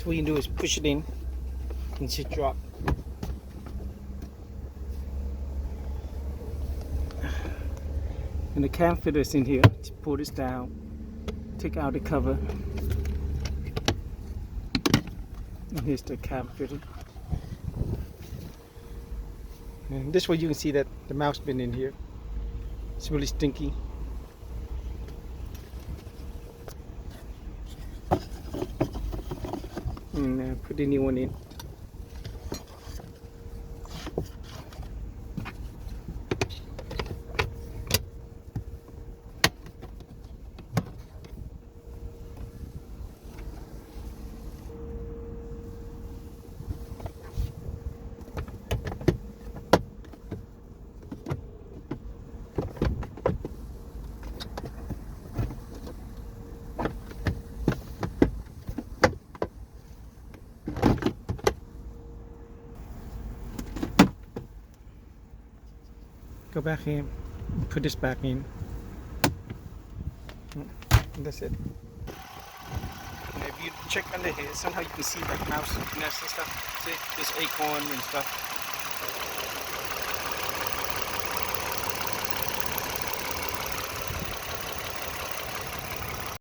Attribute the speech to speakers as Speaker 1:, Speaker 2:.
Speaker 1: So what you can do is push it in and it should drop. And the cam filter is in here. Just pull this down, take out the cover, and here's the cam filter. And this way you can see that the mouse been in here. It's really stinky. And put the new one in. Go back in, put this back in. And that's it. And if you check under here, somehow you can see like mouse nest and stuff. See, this acorn and stuff.